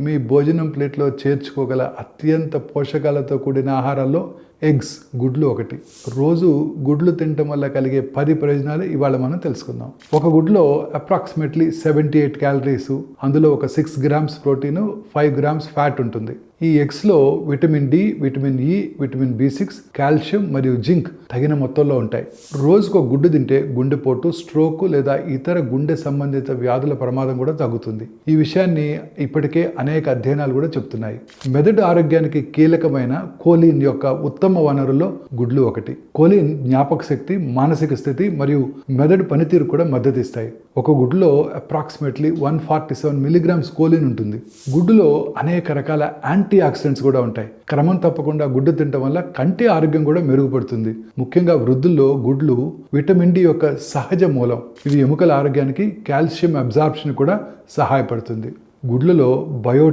మీ భోజనం ప్లేట్లో చేర్చుకోగల అత్యంత పోషకాలతో కూడిన ఆహారాల్లో ఎగ్స్, గుడ్లు ఒకటి. రోజు గుడ్లు తినటం వల్ల కలిగే 10 ప్రయోజనాలు ఇవాళ మనం తెలుసుకుందాం. ఒక గుడ్లో అప్రాక్సిమేట్లీ 78 క్యాలరీస్, అందులో ఒక 6 గ్రామ్స్ ప్రోటీన్, 5 గ్రామ్స్ ఫ్యాట్ ఉంటుంది. ఈ ఎగ్స్లో vitamin D, vitamin E, vitamin B6, calcium మరియు జింక్ తగిన మొత్తంలో ఉంటాయి. రోజుకు ఒక గుడ్డు తింటే గుండెపోటు, స్ట్రోక్ లేదా ఇతర గుండె సంబంధిత వ్యాధుల ప్రమాదం కూడా తగ్గుతుంది. ఈ విషయాన్ని ఇప్పటికే అనేక అధ్యయనాలు కూడా చెప్తున్నాయి. మెదడు ఆరోగ్యానికి కీలకమైన కోలిన్ యొక్క ఉత్తమ వనరుల్లో గుడ్లు ఒకటి. కోలిన్ జ్ఞాపక శక్తి, మానసిక స్థితి మరియు మెదడు పనితీరు కూడా మద్దతిస్తాయి. ఒక గుడ్డులో అప్రాక్సిమేట్లీ 147 మిలీగ్రామ్స్ కోలిన్ ఉంటుంది. గుడ్డులో అనేక రకాల యాంటీ ఆక్సిడెంట్స్ కూడా ఉంటాయి. క్రమం తప్పకుండా గుడ్డు తినటం వల్ల కంటి ఆరోగ్యం కూడా మెరుగుపడుతుంది. ముఖ్యంగా వృద్ధుల్లో గుడ్లు విటమిన్ డి యొక్క సహజ మూలం. ఇవి ఎముకల ఆరోగ్యానికి, కాల్షియం అబ్జార్ప్షన్ కూడా సహాయపడుతుంది. గుడ్లలో